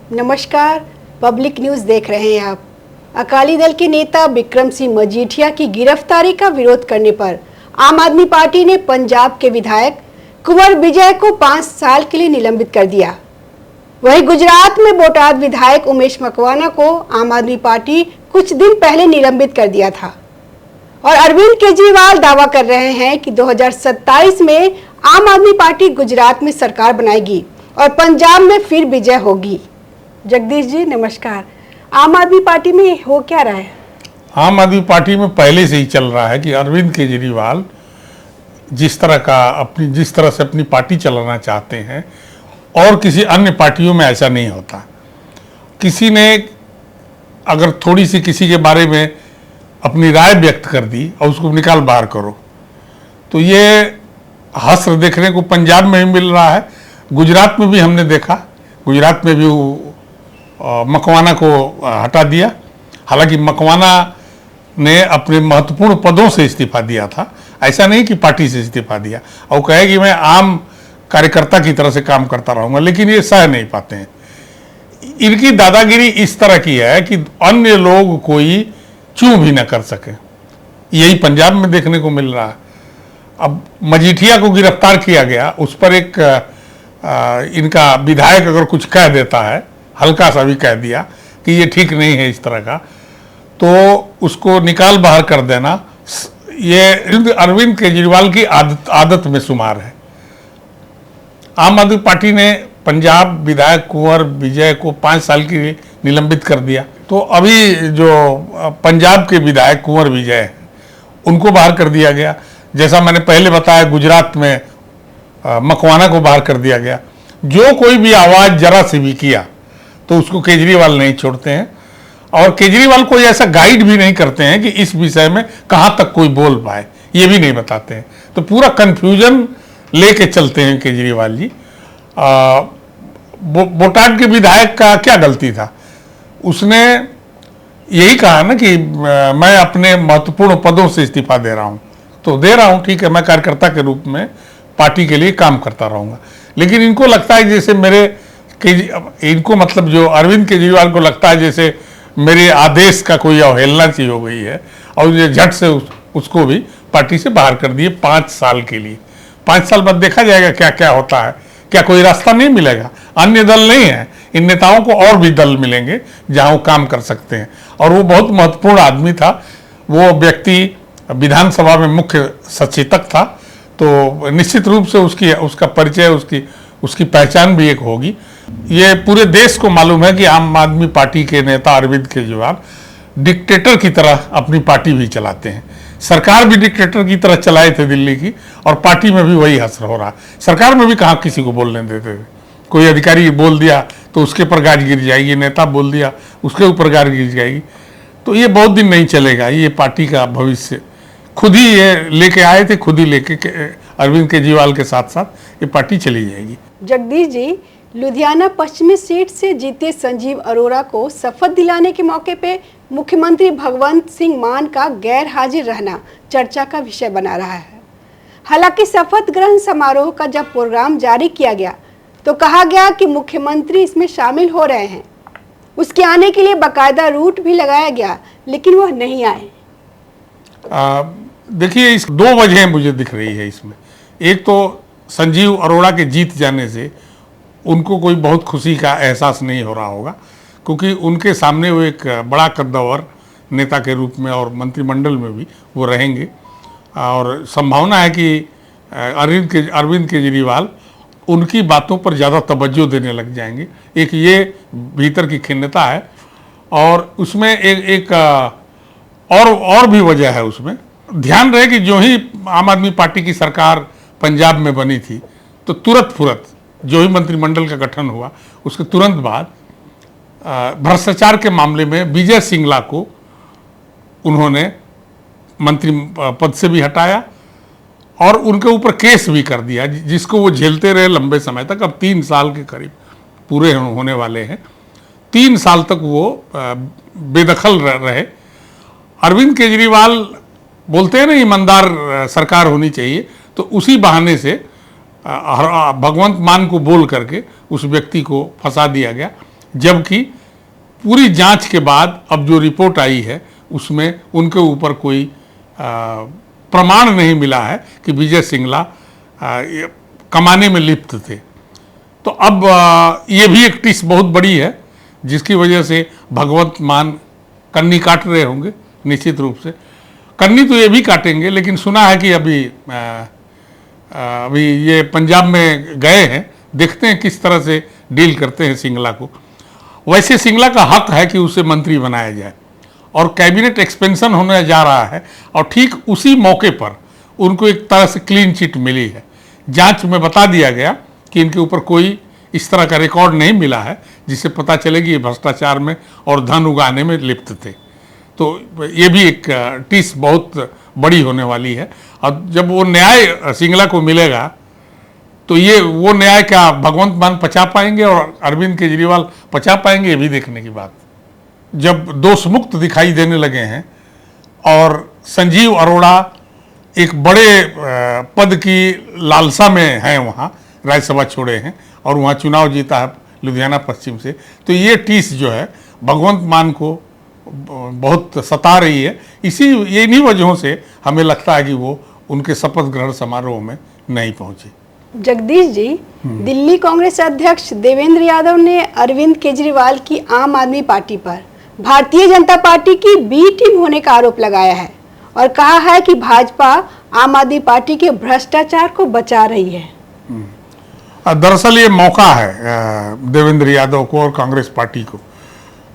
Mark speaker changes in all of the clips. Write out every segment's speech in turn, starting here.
Speaker 1: नमस्कार, public news देख रहे हैं आप। अकाली दल के नेता बिक्रम सिंह मजीठिया की गिरफ्तारी का विरोध करने पर आम आदमी पार्टी ने पंजाब के विधायक कुंवर विजय को 5 साल के लिए निलंबित कर दिया। वहीं गुजरात में बोटाद विधायक उमेश मकवाना को आम आदमी पार्टी कुछ दिन पहले निलंबित कर दिया था। और अरविंद केजरीवाल दावा कर रहे हैं कि 2027 में आम आदमी पार्टी गुजरात में सरकार बनाएगी और पंजाब में फिर विजय होगी। जगदीश जी नमस्कार। आम आदमी पार्टी में हो क्या रहा है?
Speaker 2: आम आदमी पार्टी में पहले से ही चल रहा है कि अरविंद केजरीवाल जिस तरह से अपनी पार्टी चलाना चाहते हैं और किसी अन्य पार्टियों में ऐसा नहीं होता। किसी ने अगर थोड़ी सी किसी के बारे में अपनी राय व्यक्त कर दी और उसको निकाल बाहर करो, तो ये हश्र देखने को पंजाब में भी मिल रहा है, गुजरात में भी हमने देखा। गुजरात में भी मकवाना को हटा दिया। हालांकि मकवाना ने अपने महत्वपूर्ण पदों से इस्तीफा दिया था, ऐसा नहीं कि पार्टी से इस्तीफा दिया, और कहे कि मैं आम कार्यकर्ता की तरह से काम करता रहूंगा, लेकिन ये सह नहीं पाते हैं। इनकी दादागिरी इस तरह की है कि अन्य लोग कोई चूं भी न कर सके। यही पंजाब में देखने को मिल रहा है। अब मजीठिया को गिरफ्तार किया गया, उस पर एक इनका विधायक अगर कुछ कह देता है, हल्का सा भी कह दिया कि ये ठीक नहीं है इस तरह का, तो उसको निकाल बाहर कर देना ये अरविंद केजरीवाल की आदत में शुमार है। आम आदमी पार्टी ने पंजाब विधायक कुंवर विजय को 5 साल के लिए निलंबित कर दिया। तो अभी जो पंजाब के विधायक कुंवर विजय हैं, उनको बाहर कर दिया गया। जैसा मैंने पहले बताया, गुजरात में मकवाना को बाहर कर दिया गया। जो कोई भी आवाज़ जरा सी भी किया तो उसको केजरीवाल नहीं छोड़ते हैं, और केजरीवाल कोई ऐसा गाइड भी नहीं करते हैं कि इस विषय में कहाँ तक कोई बोल पाए, ये भी नहीं बताते हैं। तो पूरा कन्फ्यूजन लेके चलते हैं केजरीवाल जी। बोटाड के विधायक का क्या गलती था? उसने यही कहा ना कि मैं अपने महत्वपूर्ण पदों से इस्तीफा दे रहा हूँ, तो दे रहा हूँ, ठीक है, मैं कार्यकर्ता के रूप में पार्टी के लिए काम करता रहूँगा। लेकिन इनको लगता है जैसे इनको मतलब जो अरविंद केजरीवाल को लगता है जैसे मेरे आदेश का कोई अवहेलना सी हो गई है, और ये झट से उसको भी पार्टी से बाहर कर दिए 5 साल के लिए। 5 साल बाद देखा जाएगा क्या क्या होता है। क्या कोई रास्ता नहीं मिलेगा? अन्य दल नहीं है, इन नेताओं को और भी दल मिलेंगे जहां वो काम कर सकते हैं। और वो बहुत महत्वपूर्ण आदमी था। वो व्यक्ति विधानसभा में मुख्य सचेतक था, तो निश्चित रूप से उसका परिचय, उसकी पहचान भी एक होगी। ये पूरे देश को मालूम है कि आम आदमी पार्टी के नेता अरविंद केजरीवाल डिक्टेटर की तरह अपनी पार्टी भी चलाते हैं। सरकार भी डिक्टेटर की तरह चलाए थे दिल्ली की, और पार्टी में भी वही असर हो रहा है। सरकार में भी कहाँ किसी को बोलने देते थे। कोई अधिकारी बोल दिया तो उसके ऊपर गाज गिर जाएगी, नेता बोल दिया उसके ऊपर गाज गिर जाएगी। तो ये बहुत दिन नहीं चलेगा। ये पार्टी का भविष्य खुद ही ये लेके आए थे, खुद ही लेके अरविंद केजरीवाल के साथ साथ ये पार्टी चली जाएगी।
Speaker 1: जगदीश जी, लुधियाना पश्चिमी सीट से जीते संजीव अरोड़ा को शपथ दिलाने के मौके पे मुख्यमंत्री भगवंत सिंह मान का गैर हाजिर रहना चर्चा का विषय बना रहा है। हालांकि शपथ ग्रहण समारोह का जब प्रोग्राम जारी किया गया तो कहा गया कि मुख्यमंत्री इसमें शामिल हो रहे हैं। उसके आने के लिए बाकायदा रूट भी लगाया गया, लेकिन वह नहीं आए।
Speaker 2: देखिए, इस 2 वजह मुझे दिख रही है इसमें। एक तो संजीव अरोड़ा के जीत जाने से उनको कोई बहुत खुशी का एहसास नहीं हो रहा होगा, क्योंकि उनके सामने वो एक बड़ा कद्दावर नेता के रूप में और मंत्रिमंडल में भी वो रहेंगे। और संभावना है कि अरविंद केजरीवाल उनकी बातों पर ज़्यादा तवज्जो देने लग जाएंगे। एक ये भीतर की खिन्नता है, और उसमें एक और भी वजह है। उसमें ध्यान रहे कि जो ही आम आदमी पार्टी की सरकार पंजाब में बनी थी, तो तुरंत जो ही मंत्रिमंडल का गठन हुआ, उसके तुरंत बाद भ्रष्टाचार के मामले में विजय सिंगला को उन्होंने मंत्री पद से भी हटाया और उनके ऊपर केस भी कर दिया, जिसको वो झेलते रहे लंबे समय तक। अब 3 साल के करीब पूरे होने वाले हैं। 3 साल तक वो बेदखल रहे। अरविंद केजरीवाल बोलते हैं ना ईमानदार सरकार होनी चाहिए, तो उसी बहाने से भगवंत मान को बोल करके उस व्यक्ति को फंसा दिया गया। जबकि पूरी जांच के बाद अब जो रिपोर्ट आई है उसमें उनके ऊपर कोई प्रमाण नहीं मिला है कि विजय सिंगला कमाने में लिप्त थे। तो अब ये भी एक टिस बहुत बड़ी है जिसकी वजह से भगवंत मान कन्नी काट रहे होंगे निश्चित रूप से। कन्नी तो ये भी काटेंगे, लेकिन सुना है कि अभी ये पंजाब में गए हैं, देखते हैं किस तरह से डील करते हैं सिंगला को। वैसे सिंगला का हक है कि उसे मंत्री बनाया जाए और कैबिनेट एक्सपेंशन होने जा रहा है और ठीक उसी मौके पर उनको एक तरह से क्लीन चिट मिली है। जांच में बता दिया गया कि इनके ऊपर कोई इस तरह का रिकॉर्ड नहीं मिला है जिससे पता चले कि ये भ्रष्टाचार में और धन उगाने में लिप्त थे। तो ये भी एक टिस बहुत बड़ी होने वाली है और जब वो न्याय सिंगला को मिलेगा तो ये वो न्याय क्या भगवंत मान पचा पाएंगे और अरविंद केजरीवाल पचा पाएंगे, ये भी देखने की बात। जब दोष मुक्त दिखाई देने लगे हैं और संजीव अरोड़ा एक बड़े पद की लालसा में हैं, वहाँ राज्यसभा छोड़े हैं और वहाँ चुनाव जीता है लुधियाना पश्चिम से, तो ये टीस जो है भगवंत मान को बहुत सता रही है। इन्हीं वजहों से हमें लगता है कि वो उनके शपथ ग्रहण समारोह में नहीं पहुंचे।
Speaker 1: जगदीश जी, दिल्ली कांग्रेस अध्यक्ष देवेंद्र यादव ने अरविंद केजरीवाल की आम आदमी पार्टी पर भारतीय जनता पार्टी की बी टीम होने का आरोप लगाया है और कहा है कि भाजपा आम आदमी पार्टी के भ्रष्टाचार को बचा रही है।
Speaker 2: दरअसल ये मौका है देवेंद्र यादव को और कांग्रेस पार्टी को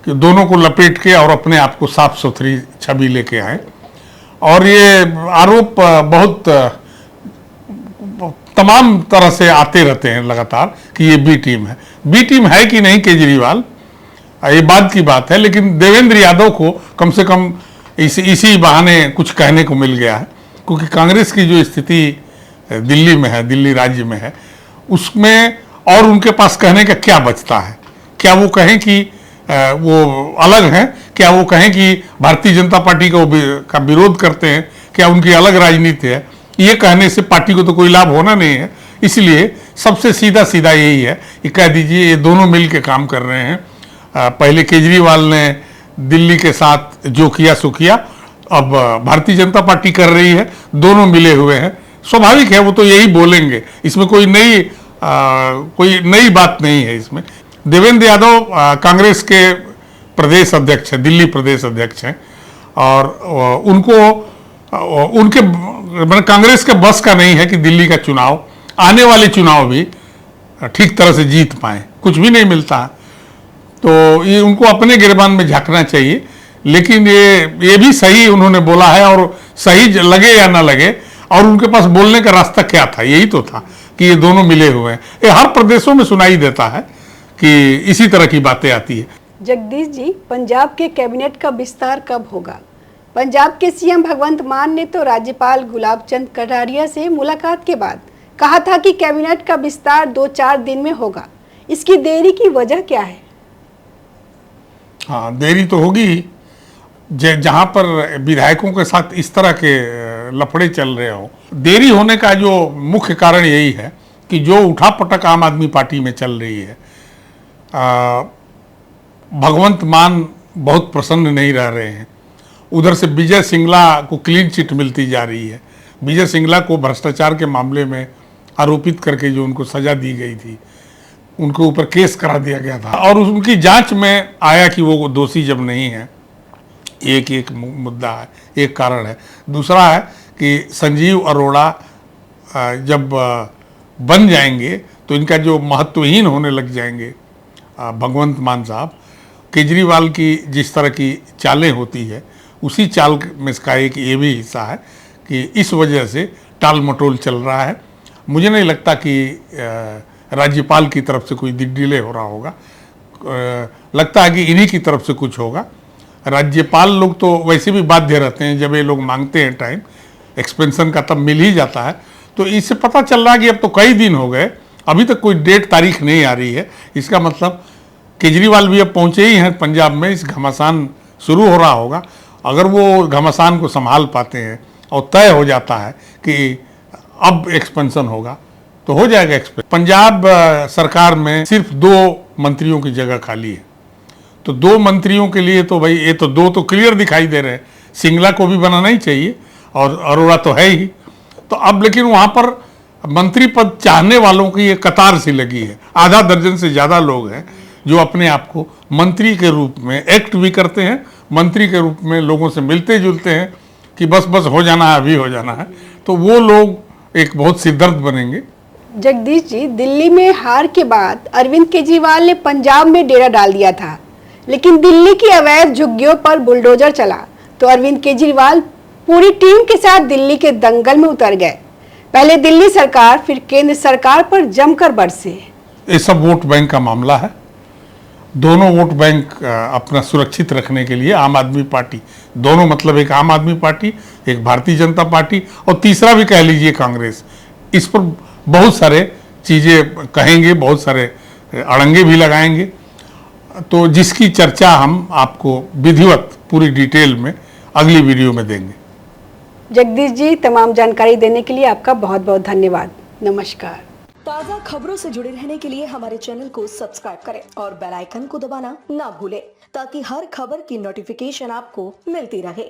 Speaker 2: कि दोनों को लपेट के और अपने आप को साफ सुथरी छवि लेके आए। और ये आरोप बहुत तमाम तरह से आते रहते हैं लगातार कि ये बी टीम है। बी टीम है कि नहीं केजरीवाल, ये बात की बात है, लेकिन देवेंद्र यादव को कम से कम इसी बहाने कुछ कहने को मिल गया है, क्योंकि कांग्रेस की जो स्थिति दिल्ली में है, दिल्ली राज्य में है, उसमें और उनके पास कहने का क्या बचता है। क्या वो कहें कि वो अलग हैं, क्या वो कहें कि भारतीय जनता पार्टी का विरोध करते हैं, क्या उनकी अलग राजनीति है। ये कहने से पार्टी को तो कोई लाभ होना नहीं है। इसलिए सबसे सीधा सीधा यही है कि कह दीजिए ये दोनों मिल के काम कर रहे हैं। पहले केजरीवाल ने दिल्ली के साथ जो किया सो किया, अब भारतीय जनता पार्टी कर रही है, दोनों मिले हुए हैं। स्वाभाविक है वो तो यही बोलेंगे, इसमें कोई नई बात नहीं है। इसमें देवेंद्र यादव कांग्रेस के प्रदेश अध्यक्ष हैं, दिल्ली प्रदेश अध्यक्ष हैं और उनके मतलब कांग्रेस के बस का नहीं है कि दिल्ली का चुनाव, आने वाले चुनाव भी ठीक तरह से जीत पाए। कुछ भी नहीं मिलता, तो ये उनको अपने गिरबान में झांकना चाहिए। लेकिन ये भी सही उन्होंने बोला है और सही लगे या ना लगे, और उनके पास बोलने का रास्ता क्या था, यही तो था कि ये दोनों मिले हुए हैं। ये हर प्रदेशों में सुनाई देता है कि इसी तरह की बातें आती है।
Speaker 1: जगदीश जी, पंजाब के कैबिनेट का विस्तार कब होगा? पंजाब के सीएम भगवंत मान ने तो राज्यपाल गुलाब चंद कटारिया से मुलाकात के बाद कहा था कि कैबिनेट का विस्तार 2-4 दिन में होगा। इसकी देरी की वजह क्या है?
Speaker 2: हाँ, देरी तो होगी। जहां पर विधायकों के साथ इस तरह के लफड़े चल रहे हो, देरी होने का जो मुख्य कारण यही है कि जो उठापटक आम आदमी पार्टी में चल रही है, भगवंत मान बहुत प्रसन्न नहीं रह रहे हैं। उधर से विजय सिंगला को क्लीन चिट मिलती जा रही है। विजय सिंगला को भ्रष्टाचार के मामले में आरोपित करके जो उनको सजा दी गई थी, उनके ऊपर केस करा दिया गया था और उनकी जांच में आया कि वो दोषी जब नहीं है। एक मुद्दा है, एक कारण है। दूसरा है कि संजीव अरोड़ा जब बन जाएंगे तो इनका जो महत्वहीन होने लग जाएंगे भगवंत मान साहब। केजरीवाल की जिस तरह की चालें होती है, उसी चाल में इसका एक ये भी हिस्सा है कि इस वजह से टाल मटोल चल रहा है। मुझे नहीं लगता कि राज्यपाल की तरफ से कोई डिले हो रहा होगा। लगता है कि इन्हीं की तरफ से कुछ होगा। राज्यपाल लोग तो वैसे भी बाध्य रहते हैं, जब ये लोग मांगते हैं टाइम एक्सपेंशन का तब मिल ही जाता है। तो इससे पता चल रहा है कि अब तो कई दिन हो गए, अभी तक कोई डेट तारीख नहीं आ रही है। इसका मतलब केजरीवाल भी अब पहुंचे ही हैं पंजाब में, इस घमासान शुरू हो रहा होगा। अगर वो घमासान को संभाल पाते हैं और तय हो जाता है कि अब एक्सपेंशन होगा, तो हो जाएगा एक्सप्रेस। पंजाब सरकार में सिर्फ 2 मंत्रियों की जगह खाली है, तो 2 मंत्रियों के लिए तो भाई ये तो 2 तो क्लियर दिखाई दे रहे हैं, सिंगला को भी बनाना ही चाहिए और अरोड़ा तो है ही। तो अब लेकिन वहां पर मंत्री पद चाहने वालों की ये कतार सी लगी है, आधा दर्जन से ज्यादा लोग हैं जो अपने आप को मंत्री के रूप में एक्ट भी करते हैं, मंत्री के रूप में लोगों से मिलते जुलते हैं कि बस बस हो जाना है, अभी हो जाना है। तो वो लोग एक बहुत सिरदर्द बनेंगे।
Speaker 1: जगदीश जी, दिल्ली में हार के बाद अरविंद केजरीवाल ने पंजाब में डेरा डाल दिया था, लेकिन दिल्ली की अवैध झुग्गियों पर बुलडोजर चला तो अरविंद केजरीवाल पूरी टीम के साथ दिल्ली के दंगल में उतर गए। पहले दिल्ली सरकार फिर केंद्र सरकार पर जमकर बरसे।
Speaker 2: ये सब वोट बैंक का मामला है। दोनों वोट बैंक अपना सुरक्षित रखने के लिए आम आदमी पार्टी, दोनों मतलब एक आम आदमी पार्टी, एक भारतीय जनता पार्टी और तीसरा भी कह लीजिए कांग्रेस, इस पर बहुत सारे चीजें कहेंगे, बहुत सारे अड़ंगे भी लगाएंगे। तो जिसकी चर्चा हम आपको विधिवत पूरी डिटेल में अगली वीडियो में देंगे।
Speaker 1: जगदीश जी, तमाम जानकारी देने के लिए आपका बहुत बहुत धन्यवाद। नमस्कार।
Speaker 3: ताज़ा खबरों से जुड़े रहने के लिए हमारे चैनल को सब्सक्राइब करें और बेल आइकन को दबाना ना भूलें ताकि हर खबर की नोटिफिकेशन आपको मिलती रहे।